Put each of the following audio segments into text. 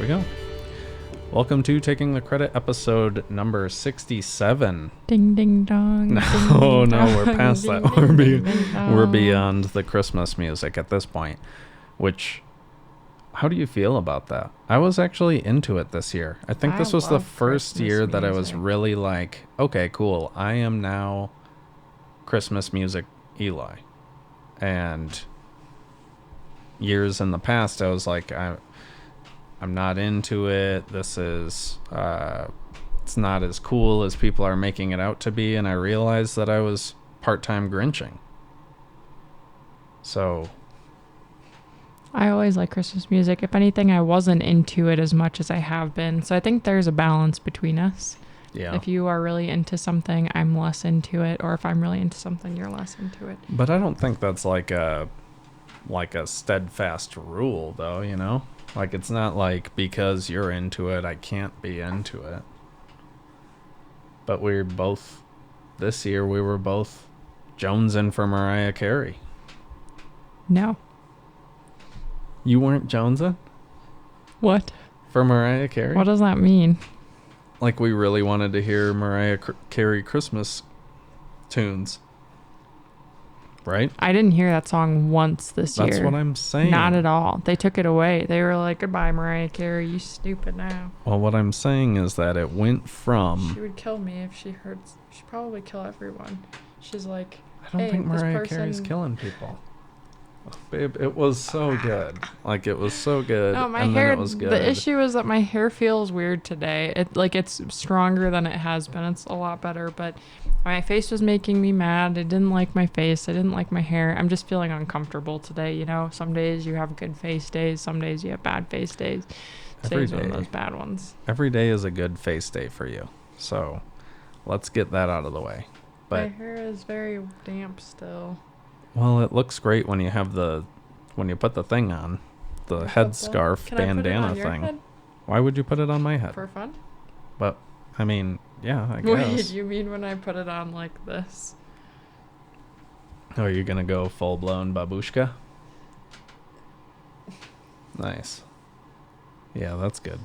we go. Welcome to Taking the Credit, episode number 67. Ding, ding, dong. No, ding, no, ding, we're past ding, that. ding, ding, ding, We're dong. beyond the Christmas music at this point, which, how do you feel about that? I was actually into it this year. I think this was the first Christmas year that I was music. really like, okay, cool. I am now Christmas music Eli. And years in the past, I was like, I'm not into it. This is, it's not as cool as people are making it out to be. And I realized that I was part-time Grinching. So I always like Christmas music. If anything, I wasn't into it as much as I have been. So I think there's a balance between us. yeah. If you are really into something, I'm less into it. Or if I'm really into something, you're less into it. But I don't think that's like a steadfast rule, though, you know? Like, it's not like because you're into it, I can't be into it. But this year, we were both jonesing for Mariah Carey. No. You weren't jonesing What? for Mariah Carey? What does that mean? Like, we really wanted to hear Mariah Carey Christmas tunes. Right? I didn't hear that song once this year. That's what I'm saying. Not at all. They took it away. They were like, goodbye, Mariah Carey. You stupid now. Well, what I'm saying is that it went from... She would kill me if she heard. She'd probably kill everyone. She's like, I don't hey, think this Mariah person... Carey's killing people. Babe, it was so good. Like, it was so good. No, my and hair. Then it was good. The issue is that my hair feels weird today. It's stronger than it has been. It's a lot better, but my face was making me mad. I didn't like my face. I didn't like my hair. I'm just feeling uncomfortable today. You know, some days you have good face days. Some days you have bad face days. Every Today's one of day. those bad ones. Every day is a good face day for you. So, let's get that out of the way. My But, hair is very damp still. well, it looks great when you have when you put the thing on. The headscarf Can I put it bandana on your thing. head Why would you put it on my head? for fun? But, I mean, yeah, I guess. Wait, you mean when I put it on like this? Oh, are you going to go full-blown babushka? Nice. Yeah, that's good.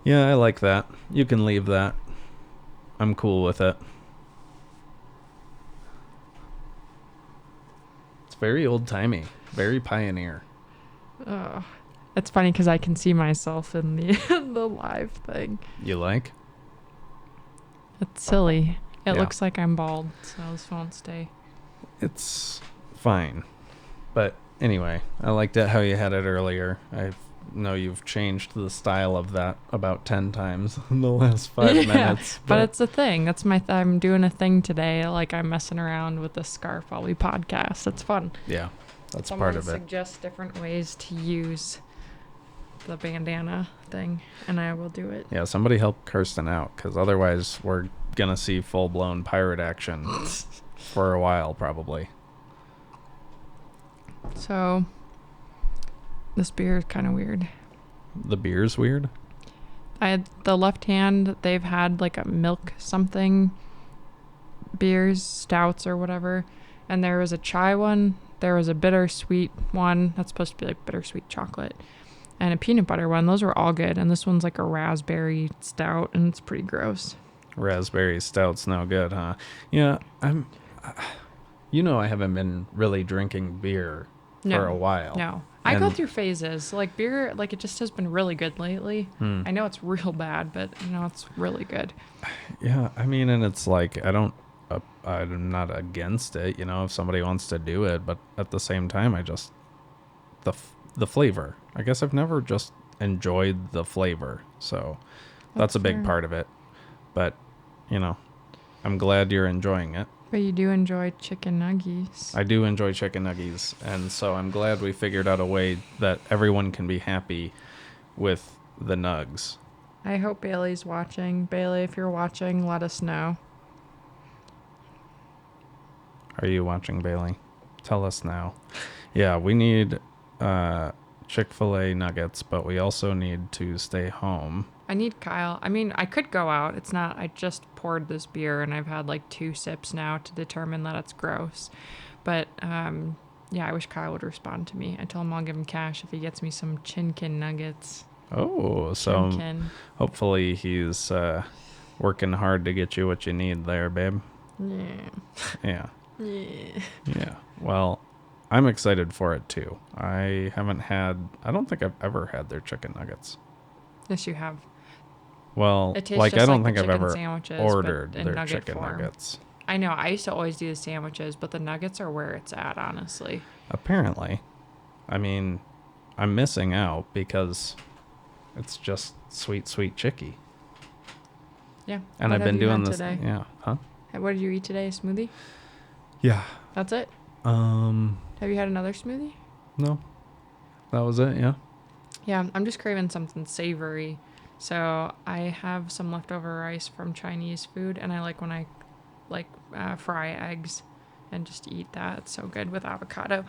Yeah, I like that. You can leave that. I'm cool with it. It's very old-timey. Very pioneer. Oh, it's funny because I can see myself in the the live thing. You like? It's silly. It Yeah. looks like I'm bald, so this won't stay. It's fine. But anyway, I liked it how you had it earlier. I know you've changed the style of that about 10 times in the last 5 minutes. But it's a thing. That's my. I'm doing a thing today. Like I'm messing around with the scarf while we podcast. It's fun. Yeah, that's Someone part of it. suggests different ways to use the bandana thing, and I will do it. Yeah, somebody help Kirsten out, because otherwise we're going to see full-blown pirate action for a while, probably. So this beer is kind of weird. The beer's weird? I had the left hand, they've had like a milk something beers, stouts or whatever. And there was a chai one. There was a bittersweet one. That's supposed to be like bittersweet chocolate. And a peanut butter one. Those were all good. And this one's like a raspberry stout and it's pretty gross. Raspberry stout's no good, huh? Yeah, I haven't been really drinking beer for a while. No. I go through phases. Like beer, like it just has been really good lately. I know it's real bad, but it's really good. Yeah, I mean, and it's like, I'm not against it, if somebody wants to do it, but at the same time, I just, the flavor. I guess I've never just enjoyed the flavor, so that's a big fair. part of it. But, I'm glad you're enjoying it. But you do enjoy chicken nuggies. I do enjoy chicken nuggies, and so I'm glad we figured out a way that everyone can be happy with the nugs. I hope Bailey's watching. Bailey, if you're watching, let us know. Are you watching, Bailey? Tell us now. Yeah, we need Chick-fil-A nuggets, but we also need to stay home. I need Kyle. I mean, I could go out. It's not, I just poured this beer and I've had like 2 sips now to determine that it's gross. But, yeah, I wish Kyle would respond to me. I told him I'll give him cash if he gets me some chinkin nuggets. Oh, so Chimkin. hopefully he's working hard to get you what you need there, babe. Yeah. Yeah. Yeah. Yeah. Well, I'm excited for it too. I don't think I've ever had their chicken nuggets. Yes, you have. Well, It tastes like just I don't like think the I've chicken ever sandwiches, ordered but in their nugget chicken form. nuggets. I know. I used to always do the sandwiches, but the nuggets are where it's at, honestly. Apparently. I mean, I'm missing out because it's just sweet, sweet Chickie. Yeah. And What I've have been you doing had this. today? Yeah. Huh? What did you eat today? A smoothie? Yeah. That's it? Um, Have you had another smoothie? no. That was it, yeah. Yeah, I'm just craving something savory. So I have some leftover rice from Chinese food, and I like when I fry eggs and just eat that. It's so good with avocado.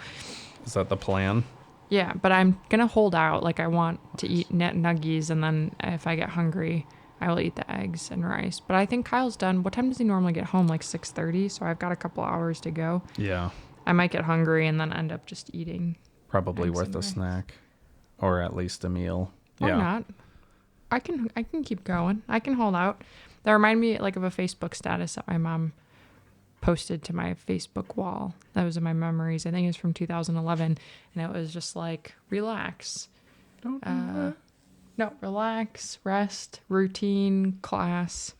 Is that the plan? Yeah, but I'm gonna hold out. Like I want to eat nuggies, and then if I get hungry, I will eat the eggs and rice. But I think Kyle's done. What time does he normally get home? Like 6:30. So I've got a couple hours to go. Yeah. I might get hungry and then end up just eating. Probably Eggs worth and a rice. snack. Or at least a meal. Or yeah. not. I can keep going. I can hold out. That reminded me like of a Facebook status that my mom posted to my Facebook wall. That was in my memories. I think it was from 2011, and it was just like relax. No, relax, rest, routine, class,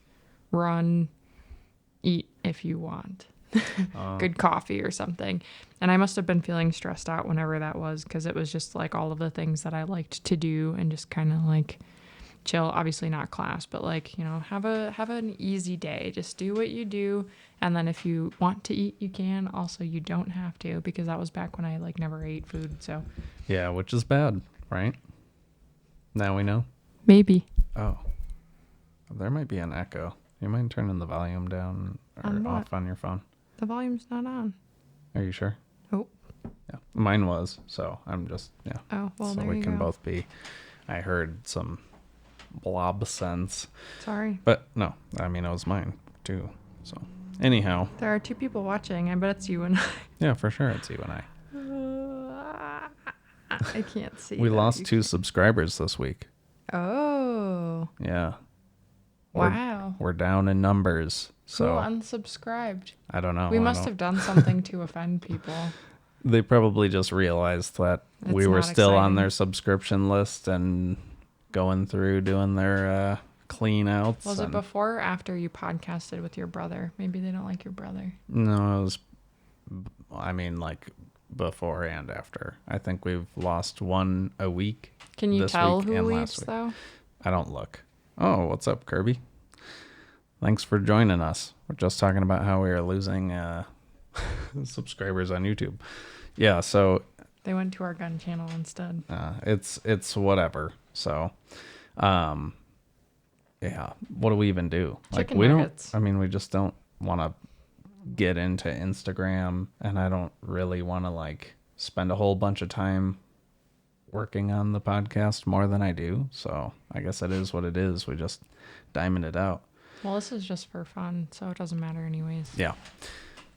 run, eat if you want. Good coffee or something. And I must have been feeling stressed out whenever that was, because it was just like all of the things that I liked to do and just kind of like chill. Obviously not class, but like, you know, have an easy day. Just do what you do, and then if you want to eat, you can. Also, you don't have to, because that was back when I like never ate food. So Yeah, which is bad, right? Now we know. maybe. Oh. There might be an echo. You mind turning the volume down or On what? off on your phone? The volume's not on. Are you sure? Oh. Yeah. Mine was, so I'm just, yeah. Oh, well, so there we you can go. both be. I heard some blob sense. Sorry. But no, I mean, it was mine too. So anyhow. There are 2 people watching. I bet it's you and I. Yeah, for sure. It's you and I. I can't see. We that. lost You 2 can't- subscribers this week. Oh. Yeah. Wow. We're down in numbers. So Who unsubscribed? I don't know. We must have done something to offend people. They probably just realized that we It's were not still on exciting. their subscription list and going through doing their clean outs. Was it before or after you podcasted with your brother? Maybe they don't like your brother. No, it was, I mean, like before and after. I think we've lost one a week. Can you this tell week who and leaves last week. though? I don't look. Oh, what's up, Kirby? Thanks for joining us. We're just talking about how we are losing subscribers on YouTube. Yeah, so They went to our gun channel instead. it's whatever. So, yeah. What do we even do? Chicken we nuggets. don't. I mean, we just don't want to get into Instagram, and I don't really want to like spend a whole bunch of time working on the podcast more than I do. So I guess it is what it is. We just diamond it out. Well, this is just for fun, so it doesn't matter anyways. Yeah.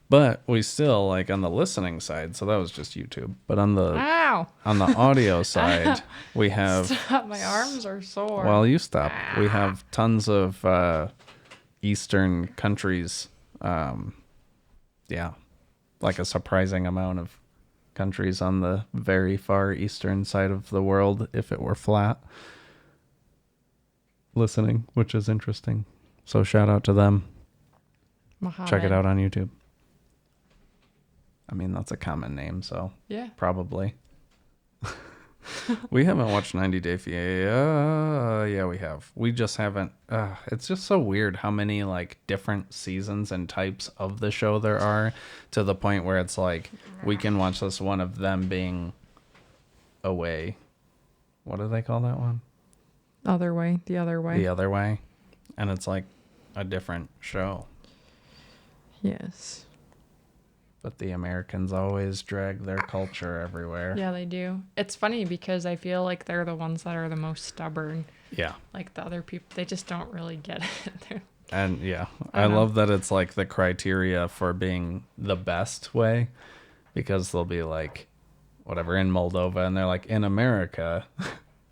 But we still like on the listening side, so that was just YouTube. But on the Ow! audio side, we have Stop, my arms are sore. well, you stop. We have tons of Eastern countries. Yeah, like a surprising amount of countries on the very far eastern side of the world, if it were flat, listening, which is interesting. So shout out to them. Mohammed. Check it out on YouTube. I mean, that's a common name, so Yeah. probably. We haven't watched 90 Day Fiancé. Yeah, we have. We just haven't. It's just so weird how many like different seasons and types of the show there are, to the point where it's like we can watch this one of them being away. What do they call that one? Other way. The other way. The Other Way. And it's like a different show. Yes. But the Americans always drag their culture everywhere. Yeah, they do. It's funny because I feel like they're the ones that are the most stubborn. Yeah. Like the other people, they just don't really get it. They're- And yeah, I I know. love that it's like the criteria for being the best way, because they'll be like, whatever, in Moldova, and they're like, in America,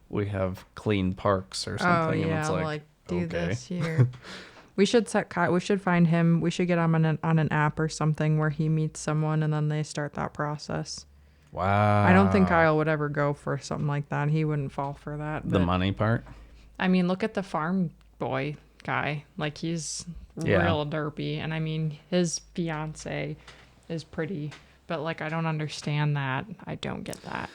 we have clean parks or Oh something. And yeah, it's like, do okay. this here. We should set Kyle. We should find him. We should get him on an app or something where he meets someone and then they start that process. Wow. I don't think Kyle would ever go for something like that. He wouldn't fall for that. The but- money part? I mean, look at the farm boy guy. Like, he's real derpy. And I mean, his fiance is pretty, but like, I don't understand that. I don't get that.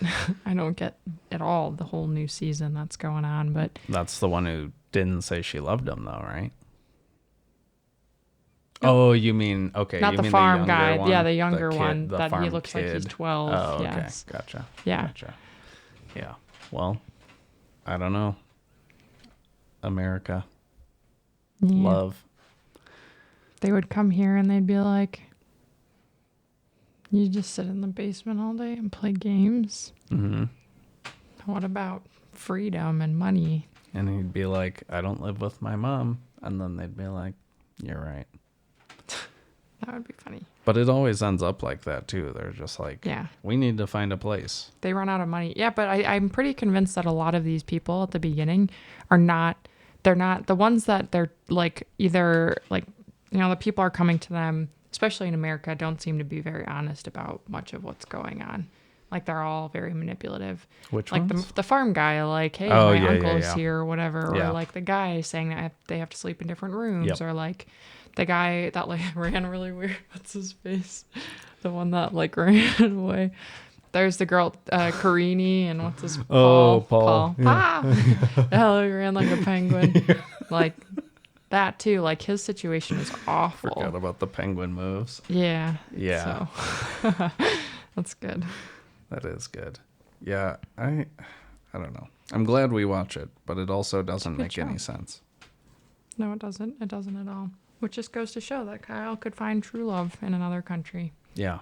I don't get at all the whole new season that's going on. But That's the one who didn't say she loved him, though, right? Nope. Oh, you mean, okay. not you the mean farm younger guy. one? Yeah, the younger kid, one the that he farm looks like he's kid. 12. Oh, okay. Yes. Gotcha. Yeah. Gotcha. Yeah. Well, I don't know. America. Yeah. Love. They would come here and they'd be like, you just sit in the basement all day and play games? Mm-hmm. What about freedom and money? And he'd be like, I don't live with my mom. And then they'd be like, you're right. That would be funny. But it always ends up like that, too. They're just like, Yeah. we need to find a place. They run out of money. Yeah, but I'm pretty convinced that a lot of these people at the beginning are not, they're not, the ones that they're like, either like, you know, the people are coming to them, especially in America, don't seem to be very honest about much of what's going on. Like, they're all very manipulative. Which like ones? the farm guy, like, hey, Oh, my yeah, uncle yeah, is yeah. here or whatever. Yeah. Or like the guy saying that they have to sleep in different rooms. Yep. Or like the guy that like ran really weird. What's his face? The one that like ran away. There's the girl, Carini, and what's his Oh, Paul. Paul. Yeah. Hell, he ran like a penguin. Like that too. Like, his situation is awful. Forgot about the penguin moves. Yeah. Yeah. So that's good. That is good. Yeah, I don't know. I'm glad we watch it, but it also doesn't good make show. any sense. No, it doesn't. It doesn't at all. Which just goes to show that Kyle could find true love in another country. Yeah.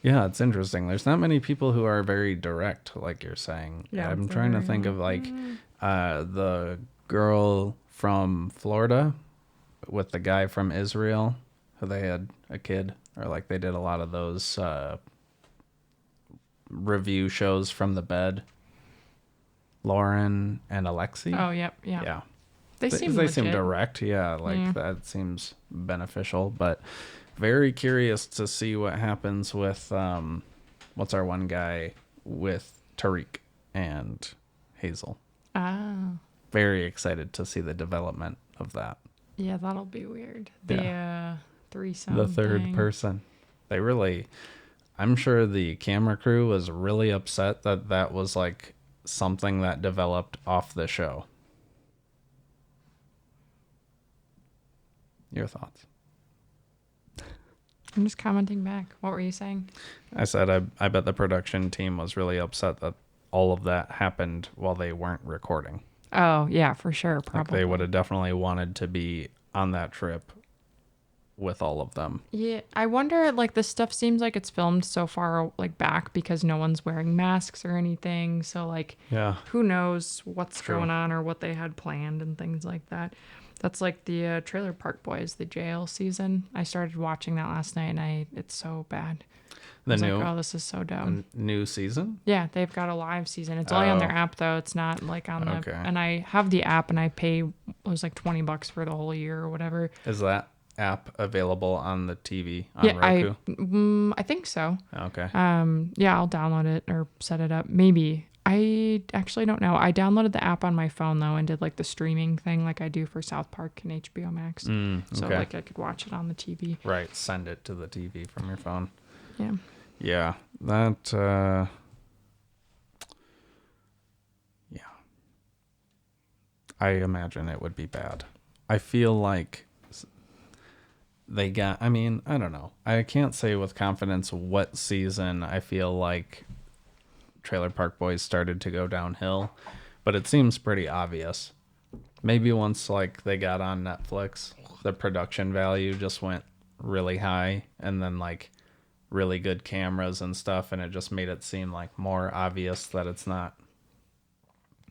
Yeah, it's interesting. There's not many people who are very direct, like you're saying. Yeah, I'm it's trying to very think of like the girl from Florida with the guy from Israel who they had a kid, or like they did a lot of those review shows from the bed. Lauren and Alexi. Oh, yep. Yeah. Yeah. They seem they legit. seem direct. Yeah, like Yeah. that seems beneficial, but very curious to see what happens with what's our one guy with Tariq and Hazel. Ah. Very excited to see the development of that. Yeah, that'll be weird. The threesome. The third thing. person. They really, I'm sure the camera crew was really upset that that was like something that developed off the show. Your thoughts? I'm just commenting back. What were you saying? I said I bet the production team was really upset that all of that happened while they weren't recording. Oh, yeah, for sure. Like Probably. they would have definitely wanted to be on that trip with all of them. Yeah, I wonder, like, this stuff seems like it's filmed so far, like, back because no one's wearing masks or anything. So, like, Yeah. who knows what's True. going on or what they had planned and things like that. That's like the Trailer Park Boys, the jail season. I started watching that last night, and it's so bad. I The was new like, oh, this is so dumb. new season? Yeah, they've got a live season. It's only on their Oh. app though. It's not like on the. Okay. And I have the app, and I pay it was like $20 for the whole year or whatever. Is that app available on the TV on Yeah, Roku? I think so. Okay. Yeah, I'll download it or set it up. Maybe. I actually don't know. I downloaded the app on my phone though and did like the streaming thing like I do for South Park and HBO Max. So okay. like I could watch it on the TV. Right. Send it to the TV from your phone. Yeah. Yeah. That yeah. I imagine it would be bad. I feel like they got, I mean, I don't know. I can't say with confidence what season I feel like Trailer Park Boys started to go downhill, but it seems pretty obvious. Maybe once like they got on Netflix, the production value just went really high, and then like really good cameras and stuff, and it just made it seem like more obvious that it's not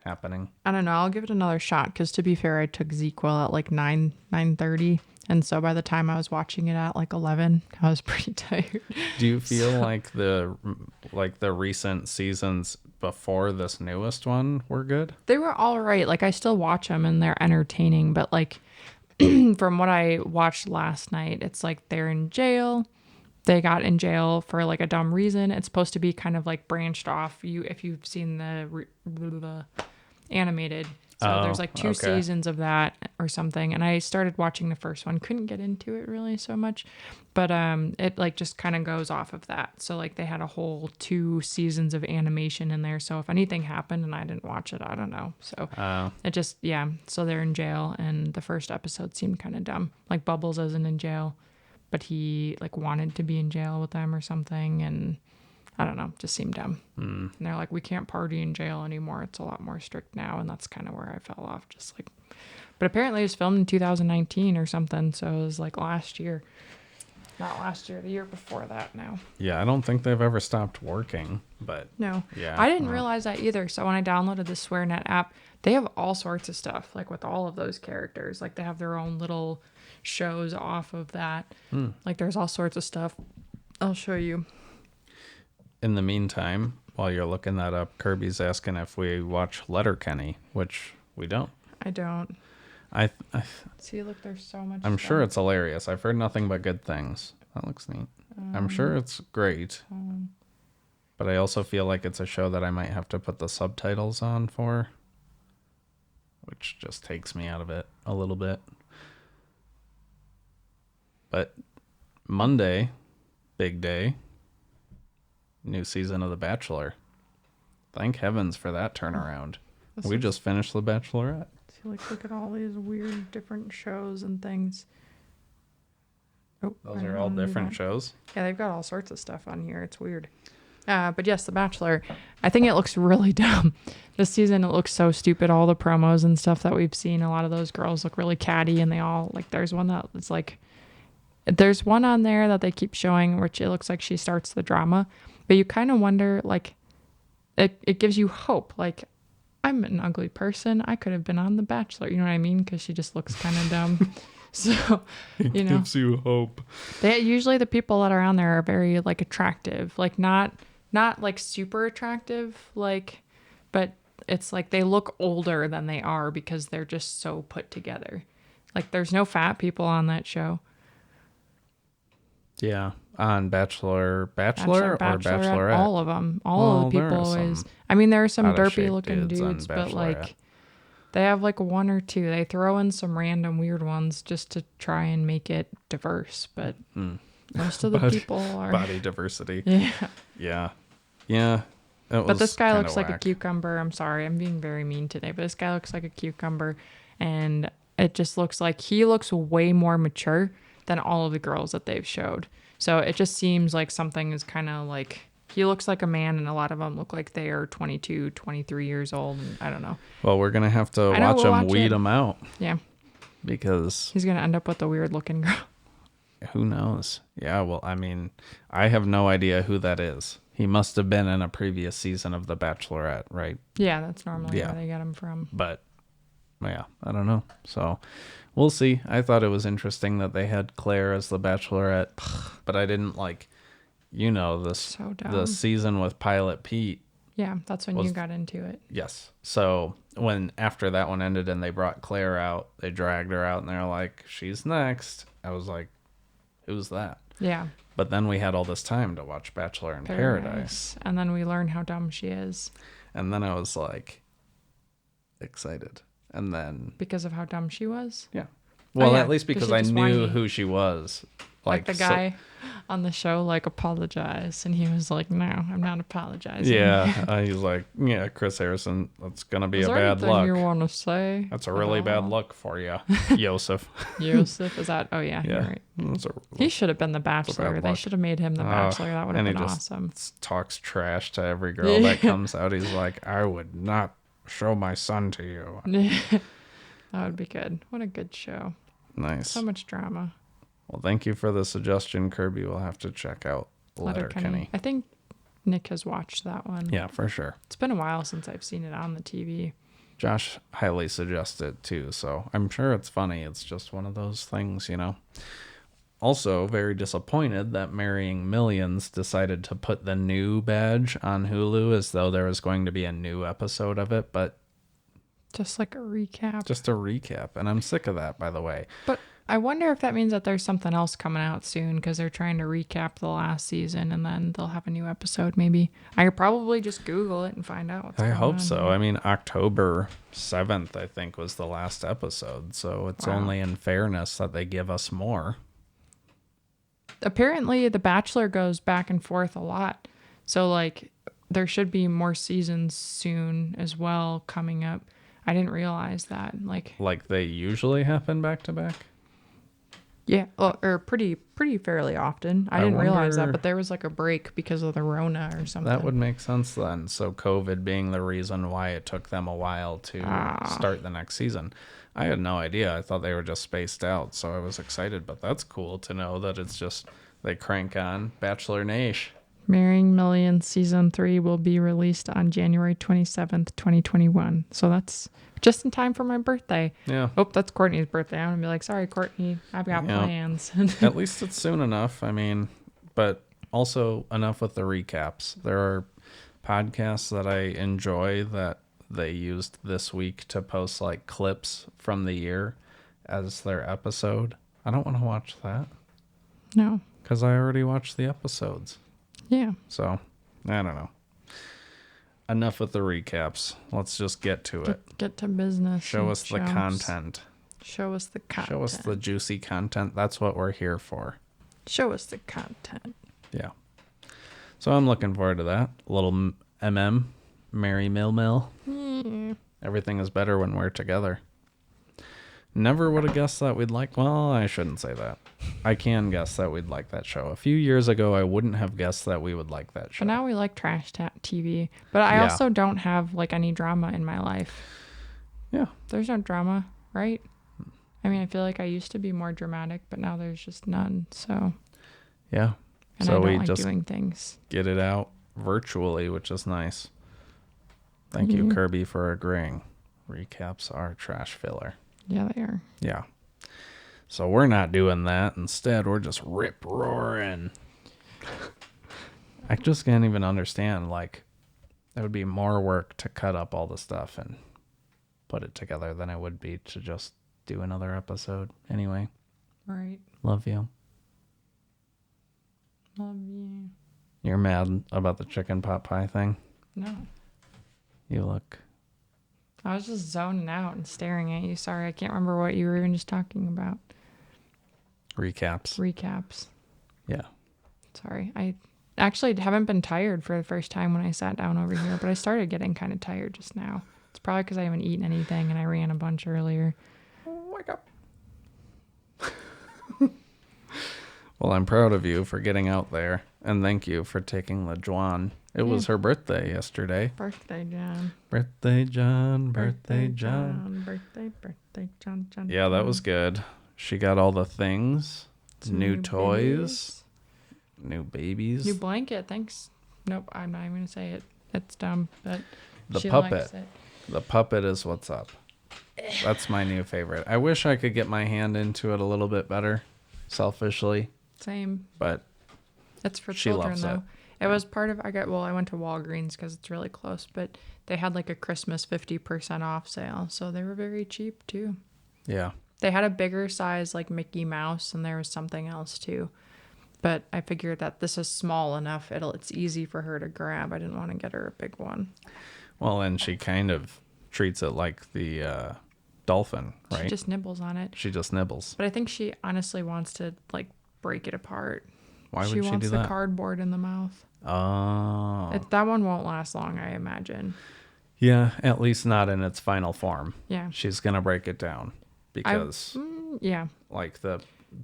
happening. I don't know. I'll give it another shot because to be fair, I took ZQL at like 9:30, And so by the time I was watching it at like 11, I was pretty tired. Do you feel like the recent seasons before this newest one were good? They were all right. Like I still watch them and they're entertaining, but like from what I watched last night, it's like they're in jail. They got in jail for like a dumb reason. It's supposed to be kind of like branched off. If you've seen the animated, so there's like 2 seasons of that or something. And I started watching the first one, couldn't get into it really so much, but it like just kind of goes off of that. So like they had a whole 2 seasons of animation in there. So if anything happened and I didn't watch it, I don't know. So it just so they're in jail, and the first episode seemed kind of dumb. Like Bubbles isn't in jail, but he like wanted to be in jail with them or something, and I don't know, just seemed dumb. And they're like, we can't party in jail anymore. It's a lot more strict now. And that's kind of where I fell off. Just like, but apparently it was filmed in 2019 or something. So it was like last year, not last year, the year before that now. Yeah. I don't think they've ever stopped working, but no, yeah, I didn't realize that either. So when I downloaded the SwearNet app, they have all sorts of stuff, like with all of those characters, like they have their own little shows off of that. Like there's all sorts of stuff. I'll show you. In the meantime, while you're looking that up, Kirby's asking if we watch Letterkenny, which we don't. I don't. I See, look, there's so much I'm stuff. sure it's hilarious. I've heard nothing but good things. That looks neat. I'm sure it's great. But I also feel like it's a show that I might have to put the subtitles on for, which just takes me out of it a little bit. But Monday, big day. New season of The Bachelor. Thank heavens for that turnaround. We just finished The Bachelorette. See, like, look at all these weird different shows and things. Oh, Those are all different shows. Yeah, they've got all sorts of stuff on here. It's weird. But yes, The Bachelor. I think it looks really dumb. This season, it looks so stupid. All the promos and stuff that we've seen, a lot of those girls look really catty, and they all, like, there's one that it's like, there's one on there that they keep showing, which it looks like she starts the drama. But you kind of wonder, like, it gives you hope. Like, I'm an ugly person. I could have been on The Bachelor. You know what I mean? Because she just looks kind of dumb. So, you know. It gives you hope. Usually the people that are on there are very, like, attractive. Like, not like, super attractive, like, but it's like they look older than they are because they're just so put together. Like, there's no fat people on that show. Yeah, on Bachelor or Bachelorette? All of them. All of the people always. I mean, there are some derpy looking dudes, but like they have like 1 or 2. They throw in some random weird ones just to try and make it diverse, but most of the people are body diversity. Yeah. But this guy looks like a cucumber. I'm sorry, I'm being very mean today, but this guy looks like a cucumber, and it just looks like he looks way more mature than all of the girls that they've showed. So it just seems like something is kind of like, he looks like a man, and a lot of them look like they are 22, 23 years old. And I don't know. Well, we're going to have to weed him out. Yeah. Because he's going to end up with a weird looking girl. Who knows? Yeah, well, I mean, I have no idea who that is. He must have been in a previous season of The Bachelorette, right? Yeah, that's normally where they get him from. But, yeah, I don't know. So, we'll see. I thought it was interesting that they had Claire as the Bachelorette, but I didn't like, the season with Pilot Pete. Yeah, that's when you got into it. Yes. So when after that one ended and they brought Claire out, they dragged her out and they're like, she's next. I was like, who's that? Yeah. But then we had all this time to watch Bachelor in Paradise. And then we learn how dumb she is. And then I was like, excited. And then because of how dumb she was? Yeah. Well, at least because I knew who she was. Like the guy on the show, like, apologized. And he was like, no, I'm not apologizing. Yeah. He's like, yeah, Chris Harrison, that's going to be a bad luck. You want to say? That's a really bad look for you, Yosef. Yosef, is that? Oh, yeah, you're right. He should have been the Bachelor. They should have made him the Bachelor. That would have been awesome. And he just talks trash to every girl that comes out. He's like, I would not show my son to you. That would be good. What a good show. Nice. So much drama. Well, thank you for the suggestion, Kirby. We'll have to check out Letterkenny. I think Nick has watched that one. Yeah, for sure. It's been a while since I've seen it on the TV. Josh highly suggested it too, so I'm sure it's funny. It's just one of those things, you know. Also, very disappointed that Marrying Millions decided to put the new badge on Hulu as though there was going to be a new episode of it, but Just like a recap. just a recap. And I'm sick of that, by the way. But I wonder if that means that there's something else coming out soon because they're trying to recap the last season and then they'll have a new episode maybe. I could probably just Google it and find out what's I going on. hope so. I mean, October 7th, I think, was the last episode. So it's Wow. only in fairness that they give us more. Apparently, The Bachelor goes back and forth a lot. So, like, there should be more seasons soon as well coming up. I didn't realize that. Like they usually happen back to back. Yeah, or pretty fairly often. I didn't realize that, wonder- but there was like a break because of the Rona or something. That would make sense then. So COVID being the reason why it took them a while to start the next season. I had no idea. I thought they were just spaced out, so I was excited. But that's cool to know that it's just they crank on Bachelor Nation. Marrying Millions Season 3 will be released on January 27th, 2021. So that's just in time for my birthday. Yeah. Oh, that's Courtney's birthday. I'm going to be like, sorry, Courtney, I've got Yeah. plans. At least it's soon enough. I mean, but also enough with the recaps. There are podcasts that I enjoy that they used this week to post like clips from the year as their episode. I don't want to watch that No. because I already watched the episodes. Yeah. So, I don't know. Enough with the recaps. Let's just get to it. Get to business. Show and us the chumps. content. Show us the content. Show us the juicy content. That's what we're here for. Show us the content. Yeah. So I'm looking forward to that. A little Mary Mill. Yeah. Everything is better when we're together. Never would have guessed that we'd like... Well, I shouldn't say that. I can guess that we'd like that show. A few years ago, I wouldn't have guessed that we would like that show. But now we like trash TV. But I also don't have like any drama in my life. Yeah. There's no drama, right? I mean, I feel like I used to be more dramatic, but now there's just none. So, Yeah. and So I don't we like just doing things. get it out virtually, which is nice. Thank you, Kirby, for agreeing. Recaps are trash filler. Yeah, they are. Yeah. So we're not doing that. Instead, we're just rip roaring. I just can't even understand. Like, it would be more work to cut up all the stuff and put it together than it would be to just do another episode. Anyway, Right. love you. Love you. You're mad about the chicken pot pie thing? No. You look... I was just zoning out and staring at you. Sorry, I can't remember what you were even just talking about. Recaps. Recaps. Yeah. Sorry. I actually haven't been tired for the first time when I sat down over here, but I started getting kind of tired just now. It's probably because I haven't eaten anything and I ran a bunch earlier. Wake up. Well, I'm proud of you for getting out there, and thank you for taking LaJuan. It was her birthday yesterday. Birthday, John. Birthday, John. Birthday, John. Birthday, John. Yeah, that was good. She got all the things. New toys. New babies. New blanket, thanks. Nope, I'm not even going to say it. It's dumb, but The she puppet. likes it. The puppet is what's up. That's my new favorite. I wish I could get my hand into it a little bit better, selfishly, Same. but It's for She children, loves though. it. It was part of, I went to Walgreens because it's really close, but they had like a Christmas 50% off sale. So they were very cheap too. yeah. They had a bigger size like Mickey Mouse and there was something else too. But I figured that this is small enough. It's easy for her to grab. I didn't want to get her a big one. Well, and she kind of treats it like the dolphin, right? She just nibbles on it. She just nibbles. But I think she honestly wants to like break it apart. Why would she she wants do the that? cardboard in the mouth. Oh. That one won't last long, I imagine. Yeah, at least not in its final form. Yeah. She's going to break it down because Yeah. like the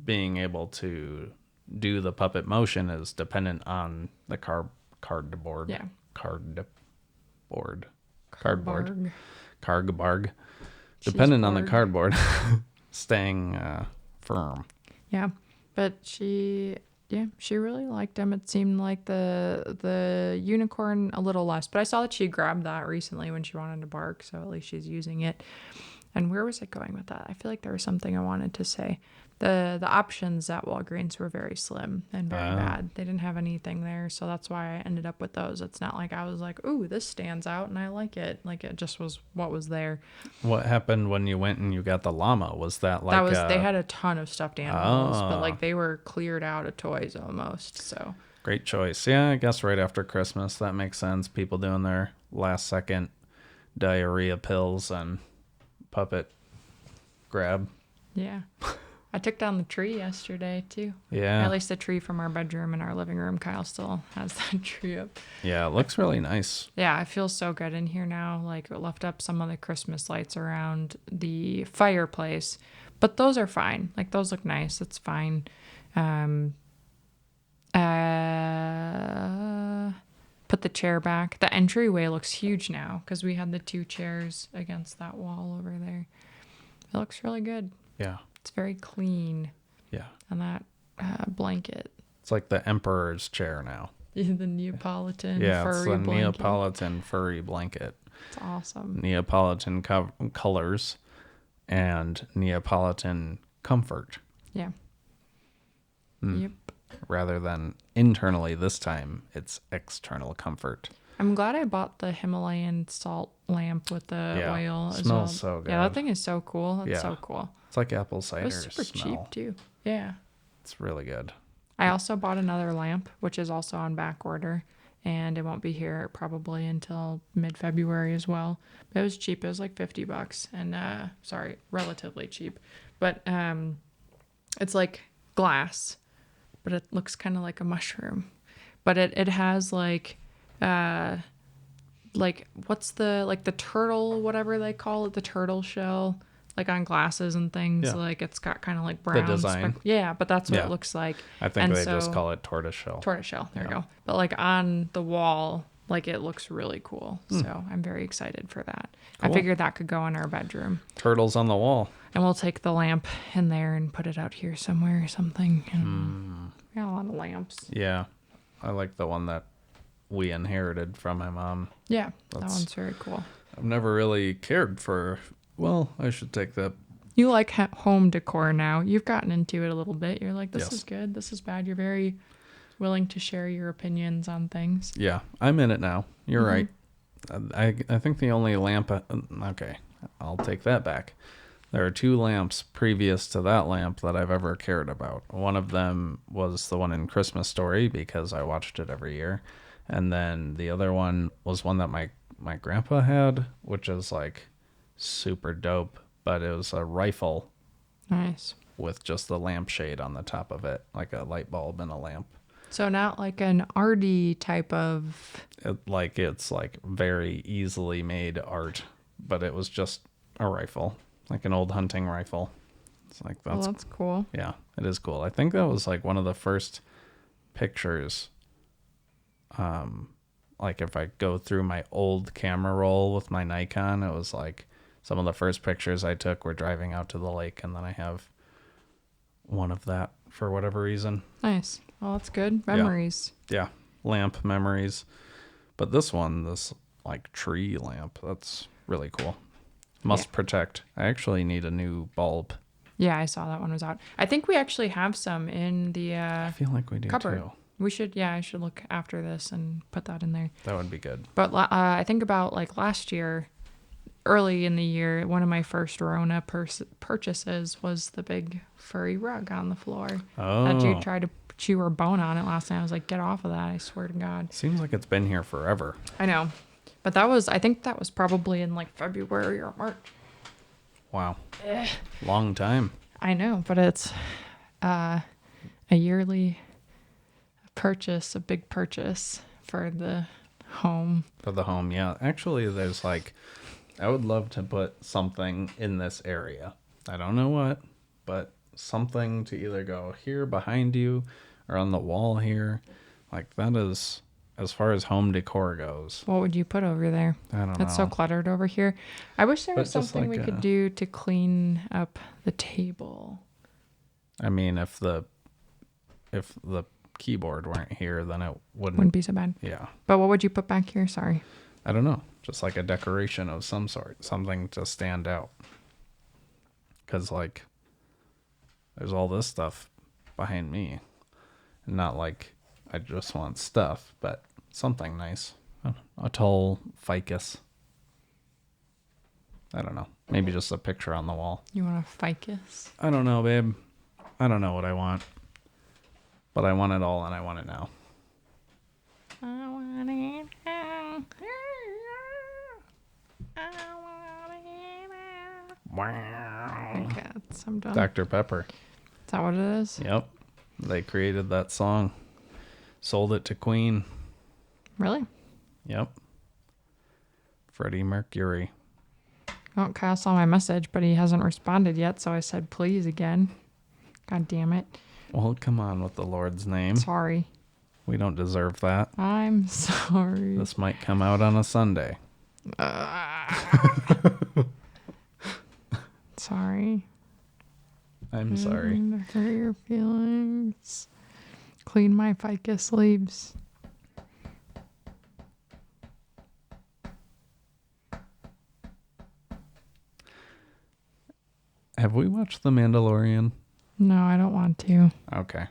being able to do the puppet motion is dependent on the cardboard. Yeah. Cardboard. Barg. Cardboard. She's Dependent on the bored. cardboard staying firm. Yeah. But she Yeah, she really liked them. It seemed like the unicorn a little less, but I saw that she grabbed that recently when she wanted to bark, so at least she's using it. And where was I going with that? I feel like there was something I wanted to say. The options at Walgreens were very slim and very bad. They didn't have anything there, so that's why I ended up with those. It's not like I was like, ooh, this stands out and I like it. Like, it just was what was there. What happened when you went and you got the llama? Was that like That was they had a ton of stuffed animals, but Oh. like they were cleared out of toys almost. So Great choice. Yeah, I guess right after Christmas, that makes sense. People doing their last second diarrhea pills and puppet grab. yeah. I took down the tree yesterday too. Yeah. At least the tree from our bedroom and our living room. Kyle still has that tree up. Yeah, it looks really nice. Yeah, I feel so good in here now. Like, I left up some of the Christmas lights around the fireplace, but those are fine. Like, those look nice. It's fine. Put the chair back. The entryway looks huge now because we had the 2 chairs against that wall over there. It looks really good. Yeah. It's very clean. Yeah. And that blanket. It's like the emperor's chair now. The Neapolitan Yeah, it's furry the blanket. Neapolitan furry blanket. It's awesome. Neapolitan colors and Neapolitan comfort. Yeah. Mm. Yep. Rather than internally this time, it's external comfort. I'm glad I bought the Himalayan salt lamp with the oil as well. Smells so good. Yeah, that thing is so cool. That's so cool. It's like apple cider It was super smell. cheap too. Yeah. It's really good. I also bought another lamp, which is also on back order, and it won't be here probably until mid-February as well. But it was cheap. It was like $50, and sorry, relatively cheap. But it's like glass, but it looks kind of like a mushroom. But it has like what's the turtle, whatever they call it, the turtle shell, like on glasses and things. Yeah. Like it's got kind of like brown design. Yeah, but that's what it looks like. I think And they just so- call it tortoiseshell. Tortoiseshell. There you go. But like on the wall, like it looks really cool. So I'm very excited for that. I Cool. figured that could go in our bedroom. Turtles on the wall. And we'll take the lamp in there and put it out here somewhere or something. And we got a lot of lamps. Yeah. I like the one that we inherited from my mom. Yeah, that That's- one's very cool. I've never really cared for, well, I should take that. You like home decor now. You've gotten into it a little bit. You're like, this Yes. is good. This is bad. You're very willing to share your opinions on things. Yeah, I'm in it now. You're right. I think the only lamp, okay, I'll take that back. There are 2 lamps previous to that lamp that I've ever cared about. One of them was the one in Christmas Story because I watched it every year. And then the other one was one that my grandpa had, which is like super dope, but it was a rifle Nice. with just the lampshade on the top of it, like a light bulb and a lamp. So not like an arty type of... It's like very easily made art, but it was just a rifle, like an old hunting rifle. It's like that's cool. yeah, it is cool. I think that was like one of the first pictures. Like if I go through my old camera roll with my Nikon, it was like some of the first pictures I took were driving out to the lake, and then I have one of that for whatever reason. Nice. Well, that's good. Memories. Yeah, lamp memories. But this like tree lamp, that's really cool. Must protect. I actually need a new bulb. Yeah, I saw that one was out. I think we actually have some in the I feel like we do cupboard. too. We should, I should look after this and put that in there. That would be good. But I think about like last year, early in the year, one of my Firstrona purchases was the big furry rug on the floor. Oh. That you tried to chew her bone on it last night. I was like, get off of that. I swear to God. Seems like it's been here forever. I know. But I think that was probably in like February or March. Wow. Long time. I know, but it's a yearly purchase, a big purchase for the home. For the home, yeah. Actually, there's like, I would love to put something in this area. I don't know what, but something to either go here behind you or on the wall here. Like that is, as far as home decor goes. What would you put over there? I don't know. It's so cluttered over here. I wish there was But just something we like could do to clean up the table. I mean, if the keyboard weren't here, then it Wouldn't be so bad. Yeah. But what would you put back here? Sorry. I don't know. Just like a decoration of some sort. Something to stand out. Because, like, there's all this stuff behind me. Not like I just want stuff, but something nice. A tall ficus. I don't know. Maybe just a picture on the wall. You want a ficus? I don't know, babe. I don't know what I want. But I want it all, and I want it now. I want it now. I want it now. Okay, I'm done. Dr. Pepper. Is that what it is? Yep. They created that song. Sold it to Queen. Really? Yep. Freddie Mercury. Oh, Kyle saw my message, but he hasn't responded yet, so I said please again. God damn it. Well, come on with the Lord's name. Sorry. We don't deserve that. I'm sorry. This might come out on a Sunday. Sorry. I'm sorry. To hurt your feelings. Clean my ficus leaves. Have we watched The Mandalorian? No, I don't want to. Okay.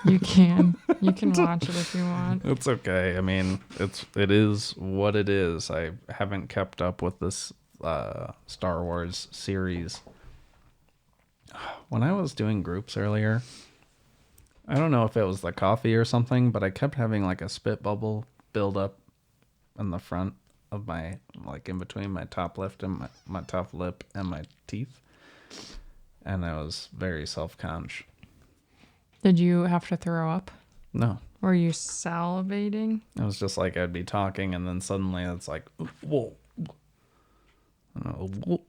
You can. You can watch it if you want. It's okay. I mean, it is what it is. I haven't kept up with this Star Wars series. When I was doing groups earlier, I don't know if it was the coffee or something, but I kept having like a spit bubble build up in the front of my, like in between my top lip and my top lip and my teeth. And I was very self-conscious. Did you have to throw up? No. Were you salivating? It was just like I'd be talking and then suddenly it's like, whoa. Whoa.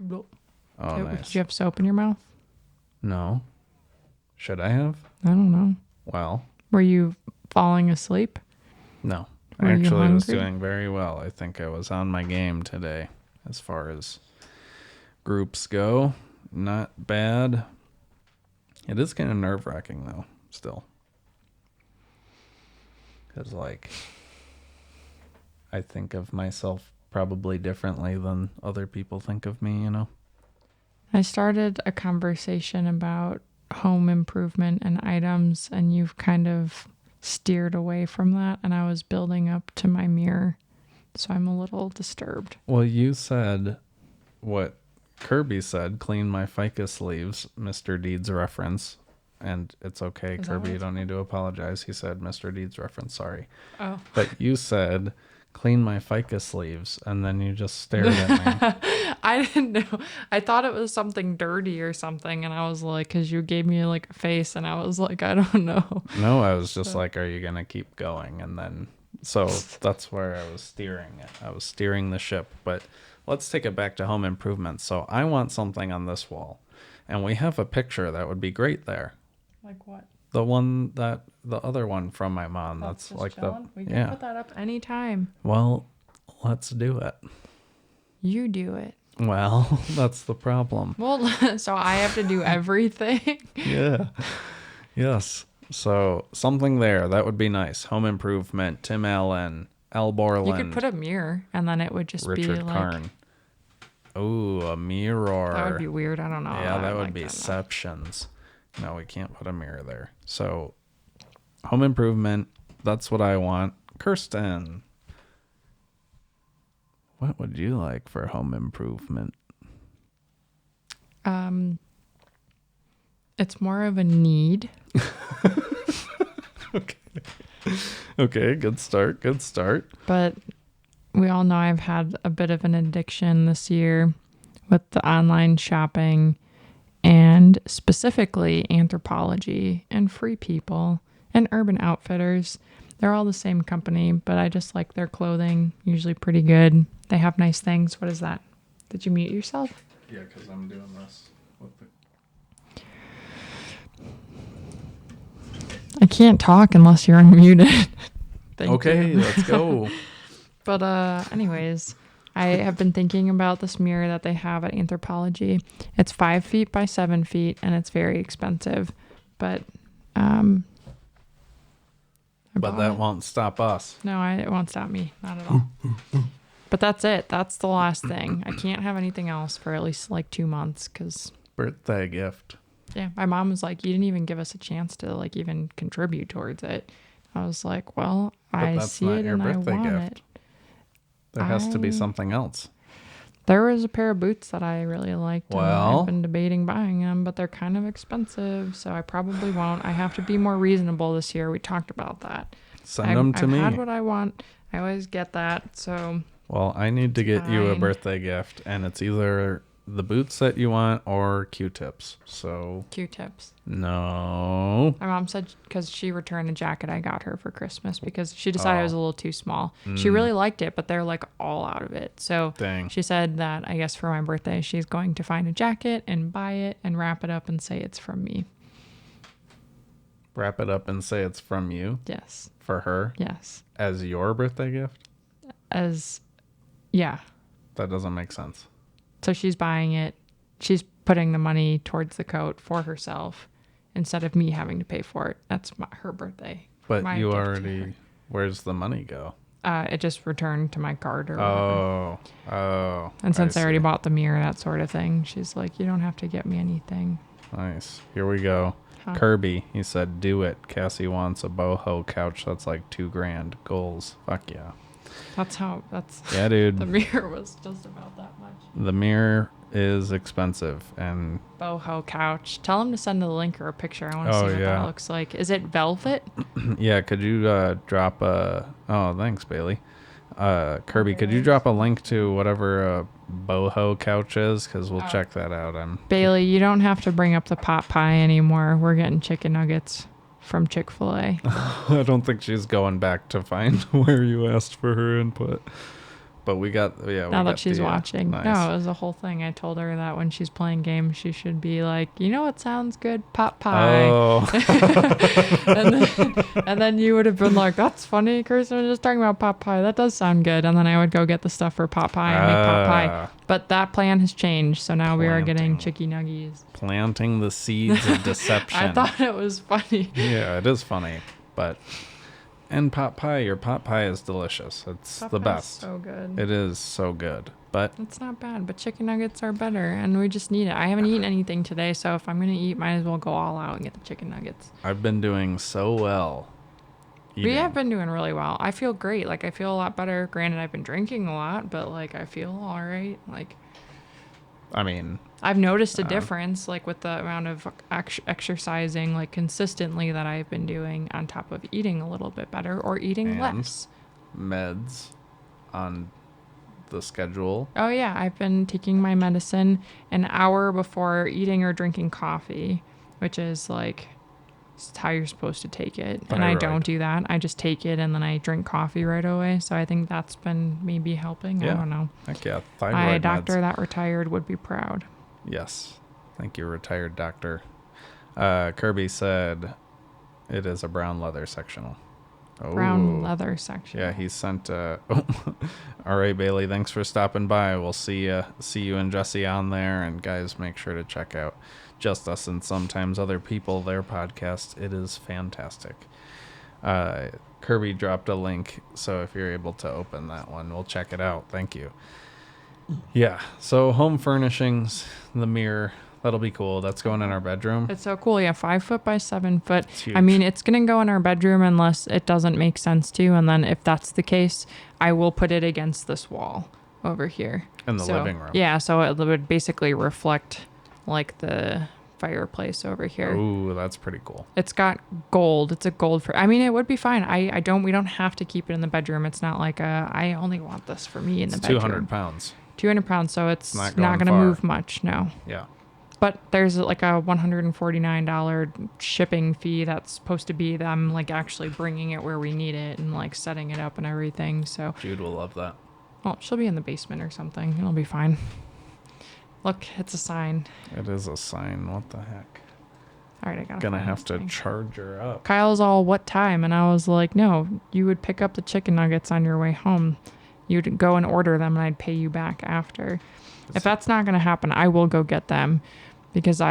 Oh, Okay, nice. did you have soap in your mouth? No. Should I have? I don't know. Well. Were you falling asleep? No. Were I you actually was hungry? doing very well. I think I was on my game today as far as groups go. Not bad. It is kind of nerve-wracking, though, still. Because, like, I think of myself probably differently than other people think of me, you know? I started a conversation about home improvement and items, and you've kind of steered away from that, and I was building up to my mirror, so I'm a little disturbed. Well, you said what Kirby said, clean my ficus leaves, Mr. Deeds reference. And it's okay, Is that Kirby, what you it's don't need to apologize. He said Mr. Deeds reference, sorry. Oh. But you said, clean my ficus leaves, and then you just stared at me. I didn't know. I thought it was something dirty or something, and I was like, because you gave me like a face, and I was like, I don't know. No, I was just like, are you going to keep going? And then, so that's where I was steering it. I was steering the ship. But let's take it back to home improvement. So I want something on this wall. And we have a picture that would be great there. Like what? The other one from my mom. That's just like chilling? We the, can yeah. put that up anytime. Well, let's do it. You do it. Well, that's the problem. Well, so I have to do everything. Yeah. Yes. So something there. That would be nice. Home improvement. Tim Allen. Al Borland. You could put a mirror, and then it would just Richard be like. Karn. Oh, a mirror. That would be weird. I don't know. Yeah, I that don't would like be that. exceptions. No, we can't put a mirror there. So, home improvement. That's what I want. Kirsten. What would you like for home improvement? It's more of a need. Okay. Okay, good start. Good start. But we all know I've had a bit of an addiction this year with the online shopping and specifically Anthropology and Free People and Urban Outfitters. They're all the same company, but I just like their clothing, usually pretty good. They have nice things. What is that? Did you mute yourself? Yeah, because I'm doing this with the... I can't talk unless you're unmuted. Thank Okay, you. let's go. But anyways, I have been thinking about this mirror that they have at Anthropology. It's 5 feet by 7 feet, and it's very expensive. But But bought that it. won't stop us. No, it won't stop me. Not at all. But that's it. That's the last thing. I can't have anything else for at least like 2 months because, Birthday gift. yeah, my mom was like, you didn't even give us a chance to like even contribute towards it. I was like, well, I that's see not it your and I birthday want gift. it. There has to be something else. There was a pair of boots that I really liked. And Well, I've been debating buying them, but they're kind of expensive, so I probably won't. I have to be more reasonable this year. We talked about that. send them to I've me. had what I want. I always get that, so Well, I need to get you a fine. birthday gift, and it's either the boots that you want or Q-tips. So, Q-tips. no. My mom said because she returned a jacket I got her for Christmas because she decided it was a little too small. She really liked it, but they're like all out of it. So Dang. she said that I guess for my birthday, she's going to find a jacket and buy it and wrap it up and say it's from me. Wrap it up and say it's from you Yes. for her Yes. as your birthday gift? Yeah. That doesn't make sense. So she's buying it. She's putting the money towards the coat for herself instead of me having to pay for it. That's her birthday. But My you gift to already, her. where's the money go? It just returned to my card or whatever. Oh. And since I already see. bought the mirror, that sort of thing, she's like, you don't have to get me anything. Nice. Here we go. Huh. Kirby, he said, do it. Cassie wants a boho couch that's like $2,000. Goals. Fuck yeah. That's Yeah, dude. the mirror was just about that much. The mirror is expensive, and Boho couch. Tell him to send a link or a picture. I want to Oh, see what yeah. that looks like. Is it velvet? yeah, could you drop a... Oh, thanks, Bailey. Kirby, could you Okay. drop a link to whatever boho couch is? Because we'll check that out. Bailey, you don't have to bring up the pot pie anymore. We're getting chicken nuggets from Chick-fil-A. I don't think she's going back to find where you asked for her input. But we got... Yeah, Now that she's watching. Nice. No, it was a whole thing. I told her that when she's playing games, she should be like, you know what sounds good? Pot pie. Oh. and then you would have been like, that's funny. Kirsten was just talking about pot pie. That does sound good. And then I would go get the stuff for pot pie and make pot pie. But that plan has changed. So now we are getting Chickie Nuggies. Planting the seeds of deception. I thought it was funny. Yeah, it is funny. But... And pot pie, your pot pie is delicious. It's Pot the pie's best. so good. It is so good. But It's not bad, but chicken nuggets are better, and we just need it. I haven't eaten anything today, so if I'm going to eat, might as well go all out and get the chicken nuggets. I've been doing so well. Eating. We have been doing really well. I feel great. Like, I feel a lot better. Granted, I've been drinking a lot, but, like, I feel all right. Like, I mean, I've noticed a difference, like, with the amount of exercising, like, consistently that I've been doing on top of eating a little bit better or eating And? less. meds on the schedule. Oh, yeah. I've been taking my medicine an hour before eating or drinking coffee, which is, like, it's how you're supposed to take it. And I Thyroid. don't do that. I just take it and then I drink coffee right away. So I think that's been maybe helping. I Yeah. don't know. Heck yeah, thyroid My meds. doctor that retired would be proud. Yes. Thank you, retired doctor. Kirby said it is a brown leather sectional. Oh. Brown leather section. Yeah, he sent. All right, Bailey. Thanks for stopping by. We'll see you and Jesse on there. And guys, make sure to check out Just Us and Sometimes Other People, their podcast. It is fantastic. Kirby dropped a link, so if you're able to open that one, we'll check it out. Thank you. Yeah. So home furnishings, the mirror. That'll be cool. That's going in our bedroom. It's so cool. Yeah, 5 foot by 7 foot. It's huge. I mean, it's going to go in our bedroom unless it doesn't make sense to. And then if that's the case, I will put it against this wall over here. In the living room. Yeah, so it would basically reflect like the fireplace over here. Ooh, that's pretty cool. It's got gold. It's a gold for. I mean, it would be fine. We don't have to keep it in the bedroom. It's not like I only want this for me in the It's bedroom. 200 pounds. 200 pounds, so it's Not not going going to far. move much. No. Yeah. But there's like a $149 shipping fee that's supposed to be them like actually bringing it where we need it and like setting it up and everything. So, Jude will love that. well, she'll be in the basement or something. It'll be fine. Look, it's a sign. It is a sign. What the heck? All right, I got Gonna have to charge her up. Kyle's all, what time? And I was like, no, you would pick up the chicken nuggets on your way home. You'd go and order them and I'd pay you back after. If that's not going to happen, I will go get them because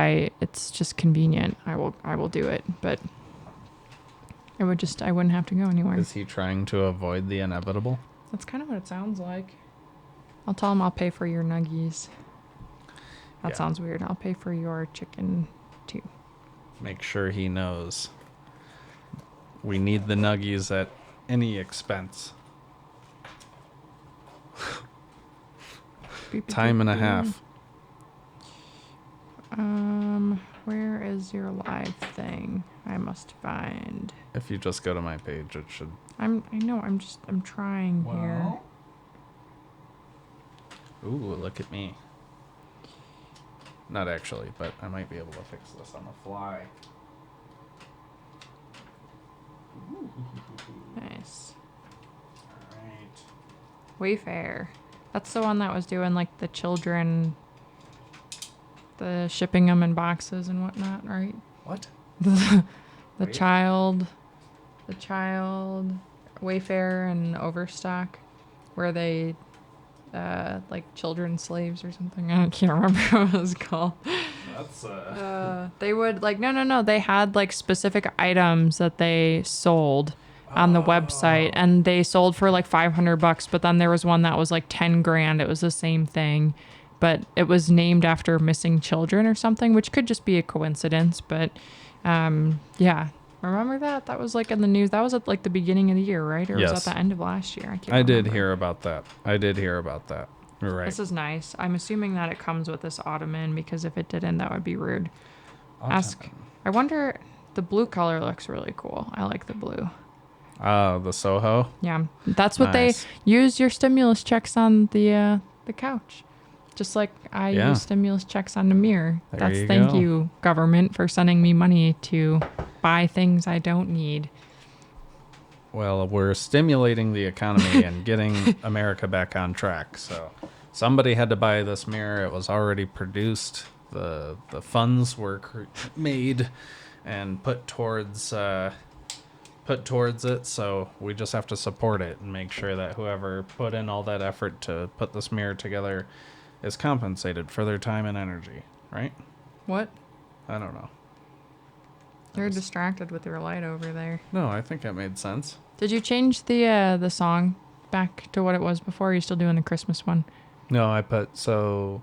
it's just convenient. I will do it. But I wouldn't have to go anywhere. Is he trying to avoid the inevitable? That's kind of what it sounds like. I'll tell him I'll pay for your Nuggies. That sounds weird. I'll pay for your chicken too. Make sure he knows. We need the Nuggies at any expense. Time and a half. Where is your live thing? I must find. If you just go to my page, it should. I know. I'm trying here. Ooh, look at me. Not actually, but I might be able to fix this on the fly. Nice. Alright. Wayfair. That's the one that was doing like the children, the shipping them in boxes and whatnot, right? What? the Wait. child Wayfair and Overstock, where they like children slaves or something. I can't remember what it was called. That's They would like no. They had like specific items that they sold on the website, and they sold for like $500. But then there was one that was like 10 grand. It was the same thing, but it was named after missing children or something, which could just be a coincidence. But yeah, remember that? That was like in the news. That was at like the beginning of the year, right? Or Yes. was that the end of last year? I did hear about that. You're right. This is nice. I'm assuming that it comes with this ottoman, because if it didn't, that would be rude. I wonder, the blue color looks really cool. I like the blue. The Soho. Yeah, that's what Nice. they use your stimulus checks on the couch. Just like I use stimulus checks on the mirror. Thank you, government, for sending me money to buy things I don't need. Well, we're stimulating the economy and getting America back on track. So somebody had to buy this mirror. It was already produced. The funds were made and put towards it. So we just have to support it and make sure that whoever put in all that effort to put this mirror together is compensated for their time and energy. Right? What? I don't know. You're distracted with your light over there. No, I think that made sense. Did you change the song back to what it was before? Or are you still doing the Christmas one? No, so